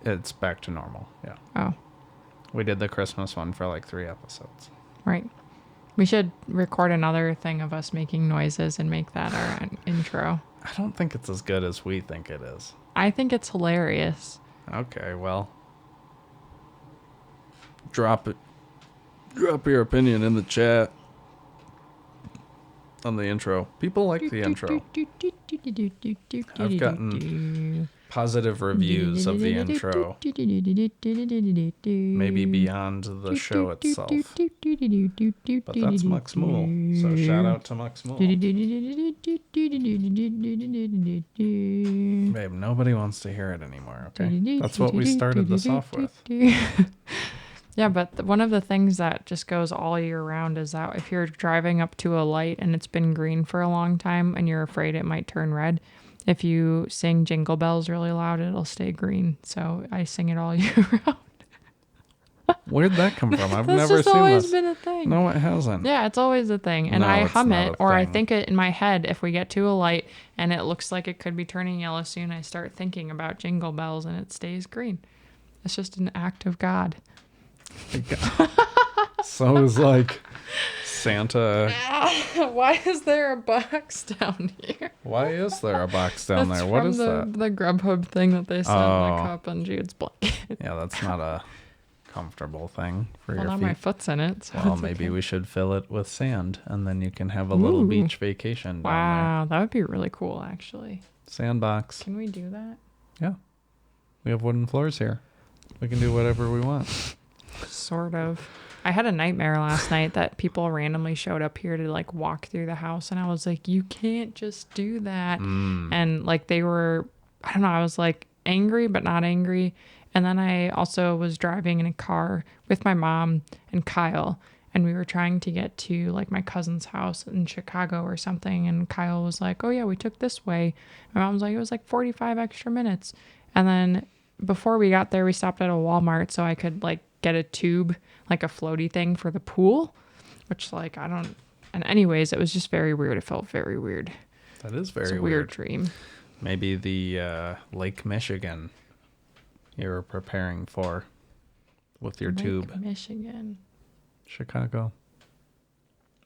it's back to normal. Yeah. Oh, We did the Christmas one for like 3 episodes. right. We should record another thing of us making noises and make that our intro. I don't think it's as good as we think it is. I think it's hilarious. Okay, well, drop your opinion in the chat on the intro. People like the intro. I've gotten positive reviews of the intro. Maybe beyond the show itself. But that's Mux Mool. So shout out to Mux Mool. Babe, nobody wants to hear it anymore, okay? That's what we started this off with. Yeah, but one of the things that just goes all year round is that if you're driving up to a light and it's been green for a long time and you're afraid it might turn red, if you sing Jingle Bells really loud, it'll stay green. So I sing it all year round. Where'd that come from? I've That's never just seen always this. been a thing. No, it hasn't. Yeah, it's always a thing. And No, I it's hum not it, a or I thing. think it in my head. If we get to a light and it looks like it could be turning yellow soon, I start thinking about Jingle Bells and it stays green. It's just an act of God. So is like Santa. Why is there a box down here? Why is there a box down That's there? What from is that? the Grubhub thing that they sent Oh. the cup on Jude's blanket. Yeah, that's not a comfortable thing for Well, your now feet. my foot's in it. So Well, it's maybe okay. we should fill it with sand, and then you can have a little Ooh. beach vacation down Wow, that would be really cool, actually. there. Sandbox. Can we do that? Yeah. We have wooden floors here. We can do whatever we want. Sort of. I had a nightmare last night that people randomly showed up here to like walk through the house, and I was like, you can't just do that. And like they were, I don't know, I was like angry but not angry. And then I also was driving in a car with my mom and Kyle, and we were trying to get to like my cousin's house in Chicago or something, and Kyle was like, oh yeah, we took this way. My mom was like, it was like 45 extra minutes. And then before we got there, we stopped at a Walmart so I could like get a tube, like a floaty thing for the pool. which like I don't. And anyways, it was just very weird. It felt very weird. That is It's very a weird. dream. Maybe the Lake Michigan you were preparing for with your tube. Michigan. Chicago.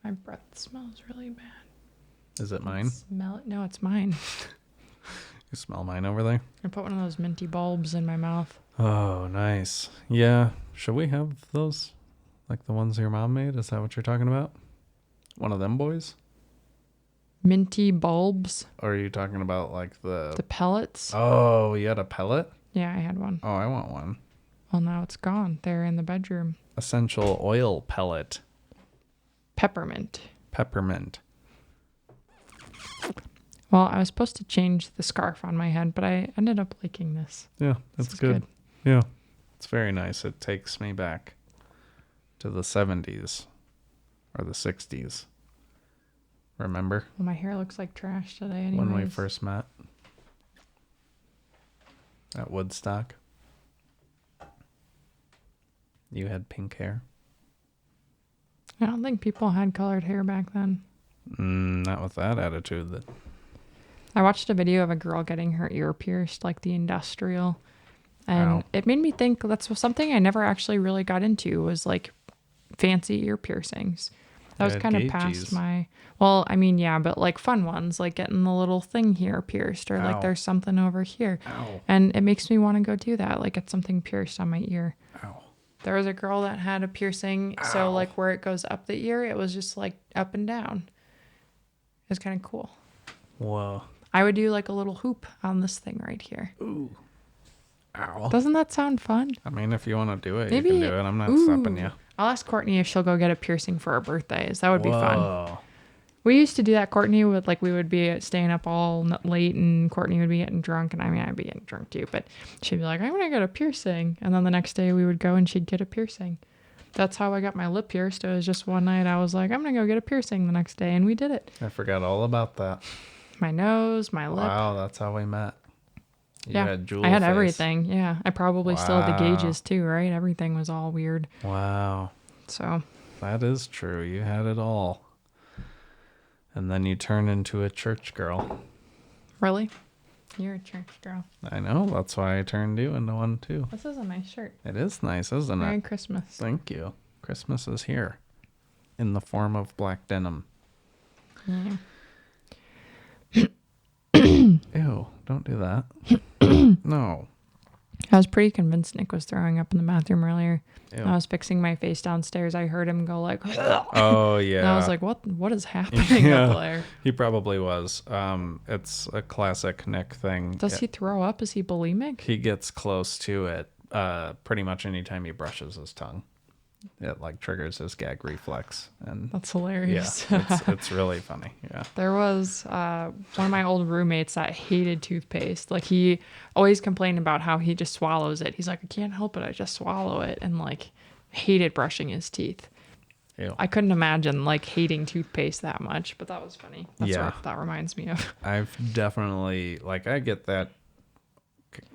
My breath smells really bad. Is it mine? Smell it? No, it's mine. You smell mine over there? I put one of those minty bulbs in my mouth. Oh, nice. Yeah. Should we have those? Like the ones your mom made? Is that what you're talking about? One of them boys? Minty bulbs. Or are you talking about like The pellets. Oh, you had a pellet? Yeah, I had one. Oh, I want one. Well, now it's gone. They're in the bedroom. Essential oil pellet. Peppermint. Peppermint. Well, I was supposed to change the scarf on my head, but I ended up liking this. Yeah, This that's is good. Yeah. It's very nice. It takes me back to the 70s or the 60s. Remember Well, my hair looks like trash today anyways. when we first met at Woodstock? You had pink hair? I don't think people had colored hair back then. Not with that attitude. That I watched a video of a girl getting her ear pierced, like the industrial. And Ow. it made me think that's something I never actually really got into was like fancy ear piercings. That was Yeah, kind of gauges. past my, well, I mean, yeah, but like fun ones, like getting the little thing here pierced or Ow. like there's something over here. Ow. And it makes me want to go do that, like get something pierced on my ear. Ow. There was a girl that had a piercing, so Ow. like where it goes up the ear, it was just like up and down. It was kind of cool. Whoa. I would do like a little hoop on this thing right here. Ooh. Ow. Doesn't that sound fun? I mean, if you want to do it, Maybe- you can do it. I'm not Ooh. stopping you. I'll ask Courtney if she'll go get a piercing for her birthdays. That would be fun. Whoa. We used to do that, Courtney, with like we would be staying up all late and Courtney would be getting drunk. And I mean, I'd be getting drunk too, but she'd be like, I want to get a piercing. And then the next day we would go and she'd get a piercing. That's how I got my lip pierced. It was just one night I was like, I'm going to go get a piercing the next day. And we did it. I forgot all about that. My nose, my lip. Wow, that's how we met. You Yeah, had jewel I had face. everything. Yeah, I probably still had the Wow. gauges too, right? Everything was all weird. Wow. So That is true. You had it all. And then you turn into a church girl. really, you're a church girl. I know. That's why I turned you into one too. This is a nice shirt. It is nice, isn't Merry it? Christmas. Thank you. Christmas is here. In the form of black denim. Yeah. Ew, don't do that. No. I was pretty convinced Nick was throwing up in the bathroom earlier. Ew. I was fixing my face downstairs. I heard him go like, Oh, yeah. and I was like, what is happening Yeah. up there? He probably was. It's a classic Nick thing. Does he throw up? Is he bulimic? He gets close to it pretty much anytime he brushes his tongue. It like triggers his gag reflex, and That's yeah, hilarious. it's really funny. Yeah. There was one of my old roommates that hated toothpaste. Like he always complained about how he just swallows it. He's like, I can't help it. I just swallow it. And like hated brushing his teeth. Ew. I couldn't imagine like hating toothpaste that much, but that was funny. That's Yeah. what that reminds me of. I've definitely like I get that.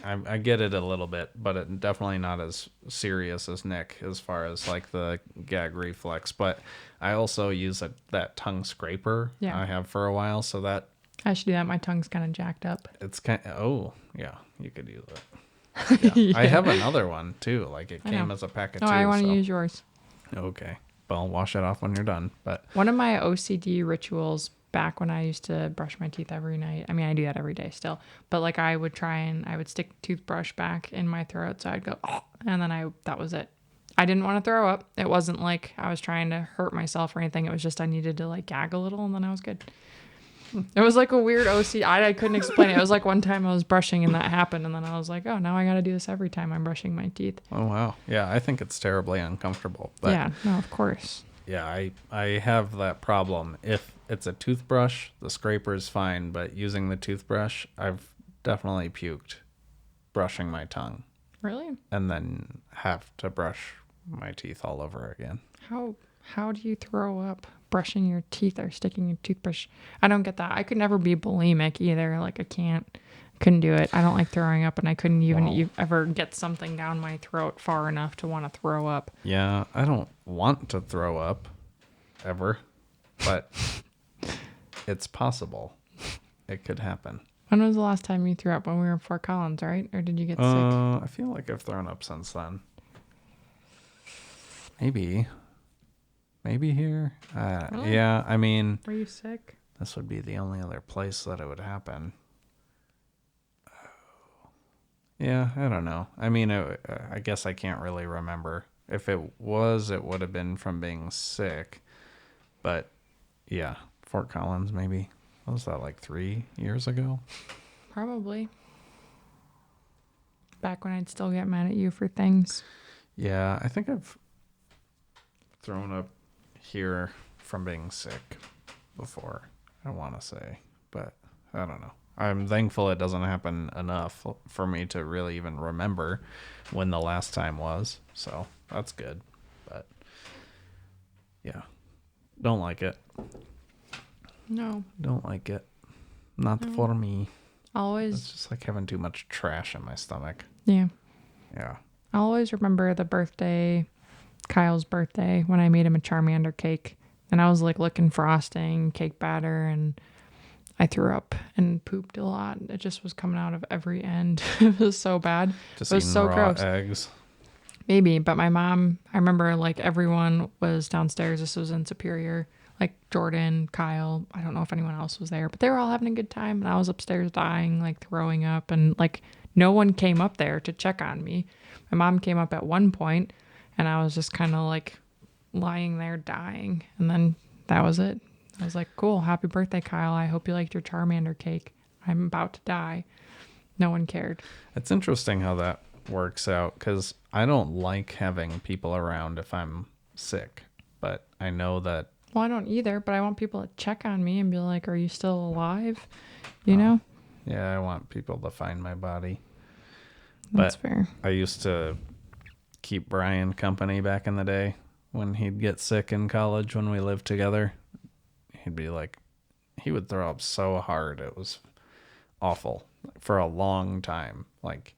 I get it a little bit, but it definitely not as serious as Nick as far as like the gag reflex. But I also use that tongue scraper Yeah. I have for a while, so that I should do that. My tongue's kind of jacked up. it's kind. Oh yeah, you could use it. Yeah. I have another one too. Like it I came know. as a pack of No, two. I want to so- use yours. Okay, well, wash it off when you're done. But One of my OCD rituals back when I used to brush my teeth every night. I mean, I do that every day still, but like I would stick toothbrush back in my throat. So I'd go, oh, and then that was it. I didn't want to throw up. It wasn't like I was trying to hurt myself or anything. It was just I needed to like gag a little and then I was good. It was like a weird OCD. I couldn't explain it. It was like one time I was brushing and that happened. And then I was like, oh, now I got to do this every time I'm brushing my teeth. oh wow, yeah, I think it's terribly uncomfortable. But Yeah, no, of course. yeah, I have that problem. If it's a toothbrush, the scraper is fine, but using the toothbrush, I've definitely puked brushing my tongue Really? and then have to brush my teeth all over again. How do you throw up brushing your teeth or sticking your toothbrush? I don't get that. I could never be bulimic either. Like couldn't do it. I don't like throwing up and I couldn't even Wow. ever get something down my throat far enough to want to throw up. Yeah, I don't want to throw up. ever, but it's possible. It could happen. When was the last time you threw up? When we were in Fort Collins, right? Or did you get sick? I feel like I've thrown up since then. Maybe here. Really? Yeah, I mean, Were you sick? this would be the only other place that it would happen. Yeah, I don't know. I mean, I guess I can't really remember. If it was, it would have been from being sick. But yeah, Fort Collins maybe. What was that, like 3 years ago? Probably. Back when I'd still get mad at you for things. Yeah, I think I've thrown up here from being sick before, I want to say. But I don't know. I'm thankful it doesn't happen enough for me to really even remember when the last time was. So that's good. But yeah, don't like it. No. Don't like it. Not for me. Always. It's just like having too much trash in my stomach. Yeah. Yeah. I always remember Kyle's birthday, when I made him a Charmander cake. And I was like licking frosting, cake batter, and I threw up and pooped a lot. It just was coming out of every end. It was so bad. Just it was eating so raw gross. eggs. Maybe, but my mom, I remember like everyone was downstairs. This was in Superior. Like Jordan, Kyle, I don't know if anyone else was there, but they were all having a good time. And I was upstairs dying, like throwing up. And like no one came up there to check on me. My mom came up at one point and I was just kind of like lying there dying. And then that was it. I was like, cool. Happy birthday, Kyle. I hope you liked your Charmander cake. I'm about to die. No one cared. It's interesting how that works out because I don't like having people around if I'm sick, but I know that. Well, I don't either, but I want people to check on me and be like, are you still alive? You know? Yeah, I want people to find my body. That's but fair. I used to keep Brian company back in the day when he'd get sick in college when we lived together. He'd be like, he would throw up so hard. It was awful for a long time, like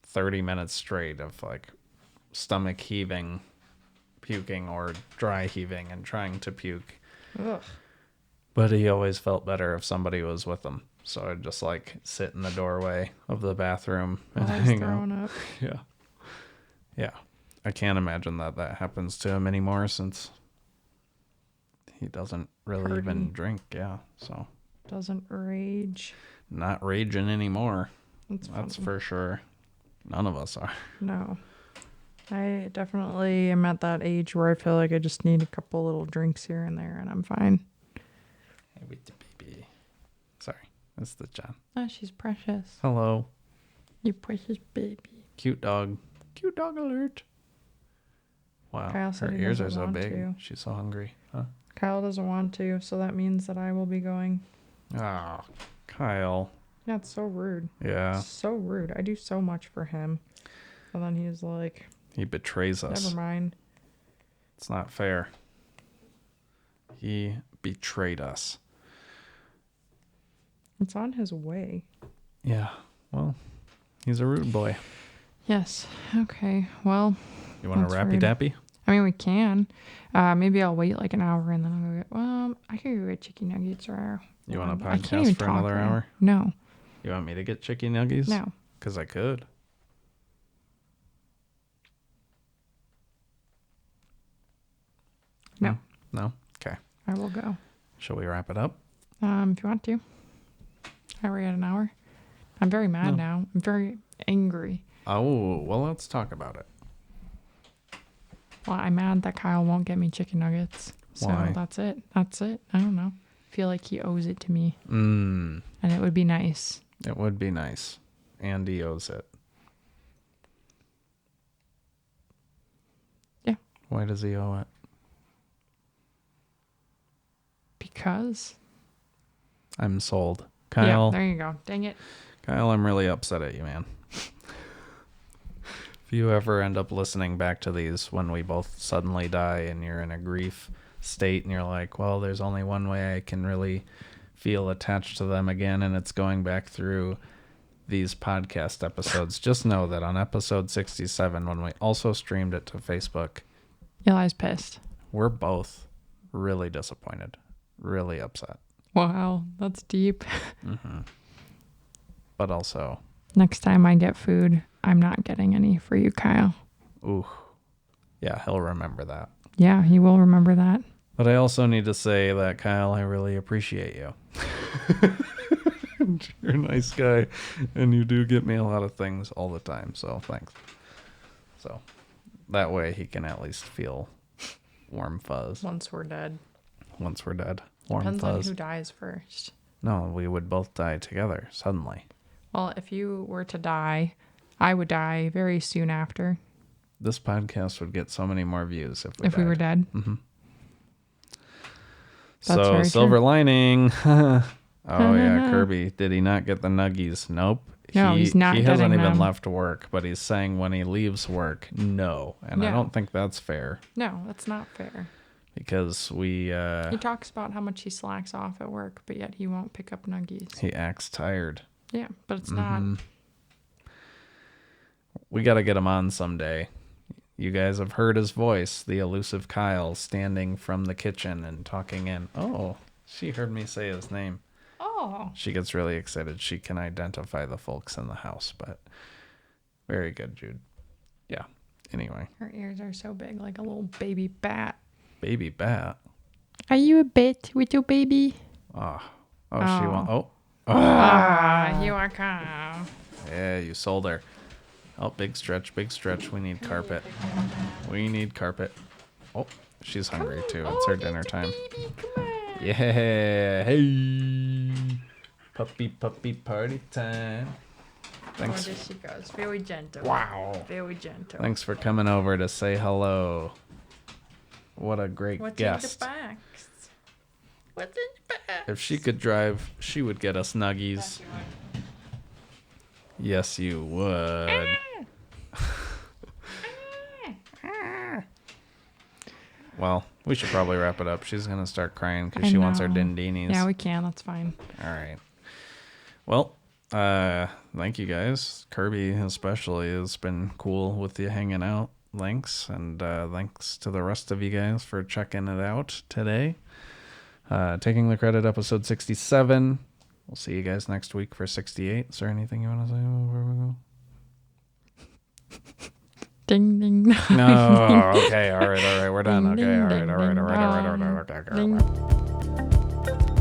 30 minutes straight of like stomach heaving, puking, or dry heaving and trying to puke. Ugh. But he always felt better if somebody was with him. So I'd just like sit in the doorway of the bathroom and I was hang throwing out. up. Yeah. Yeah. I can't imagine that happens to him anymore since he doesn't really even Party. drink. Yeah. So Doesn't rage. not raging anymore. That's That's funny. for sure. None of us are. No. I definitely am at that age where I feel like I just need a couple little drinks here and there and I'm fine. Hey, with the baby. Sorry. That's the John. Oh, she's precious. Hello. You precious baby. Cute dog. Cute dog alert. Wow. Kyle said Her he ears are doesn't so want big. to. She's so hungry. Huh? Kyle doesn't want to, so that means that I will be going. Oh, Kyle. Yeah, it's so rude. Yeah. So rude. I do so much for him. And then he's like, He betrays us. never mind. It's not fair. He betrayed us. It's on his way. Yeah. Well, he's a rude boy. Yes. Okay. Well, You want a That's rappy rude. dappy? I mean, we can. Maybe I'll wait like an hour and then I'll go get, well, I could go get Chickie Nuggets or... You want a I can't even podcast for talk another right now. hour? No. You want me to get Chickie Nuggies? No. Because I could. No. No? Okay. I will go. Shall we wrap it up? If you want to. Are we at an hour? I'm very mad No. now. I'm very angry. Oh, well, let's talk about it. Well, I'm mad that Kyle won't get me chicken nuggets. So Why? that's it. That's it. I don't know. I feel like he owes it to me. And it would be nice. it would be nice. Andy owes it. Yeah. Why does he owe it? Because. I'm sold. Kyle. Yeah, there you go. Dang it. Kyle, I'm really upset at you, man. If you ever end up listening back to these when we both suddenly die and you're in a grief state and you're like, well, there's only one way I can really feel attached to them again, and it's going back through these podcast episodes, just know that on episode 67, when we also streamed it to Facebook, Eli's pissed. we're both Really disappointed. Really upset. Wow, that's deep. But also, Next time I get food, I'm not getting any for you, Kyle. ooh. Yeah, he'll remember that. Yeah, he will remember that. But I also need to say that, Kyle, I really appreciate you. You're a nice guy, and you do get me a lot of things all the time, so thanks. So that way he can at least feel warm fuzz. Once we're dead. Once we're dead. Warm Depends fuzz. on who dies first. No, we would both die together suddenly. Well, if you were to die, I would die very soon after. This podcast would get so many more views if we were dead. Mm-hmm. That's So, very silver true. lining. Oh, yeah, Kirby. Did he not get the Nuggies? Nope. No, he's not He hasn't getting even them. left work, but he's saying when he leaves work, no. And I Yeah. don't think that's fair No, that's not fair. because He talks about how much he slacks off at work, but yet he won't pick up Nuggies. he acts tired. Yeah, but it's not. We got to get him on someday. You guys have heard his voice, the elusive Kyle, standing from the kitchen and talking in. Oh, she heard me say his name. Oh. She gets really excited. She can identify the folks in the house, but very good, Jude. Yeah. Anyway, Her ears are so big, like a little baby bat. baby bat. Are you a bat with your baby? Oh, she won't. Oh, You are calm. yeah, you sold her. Oh, big stretch, big stretch. We need carpet. We need carpet. Oh, she's hungry too. It's her dinner time. Baby, come on. Yeah, hey, puppy party time. Thanks. Oh, there she goes. Very gentle. Wow. Very gentle. Thanks for coming over to say hello. What a great What's guest. in the box? What's in the box? If she could drive, she would get us Nuggies. Yes, you would. Well, we should probably wrap it up. She's going to start crying because I she wants her know. dindinis. Yeah, we can. That's fine. All right. Well, thank you guys. Kirby especially has been cool with you hanging out. Thanks. And thanks to the rest of you guys for checking it out today. Taking the Credit, episode 67. We'll see you guys next week for 68. Is there anything you want to say before we go? Ding, ding. No. Okay. All right. We're done. Ding, Okay. ding, All right. ding, ding, Okay. ding.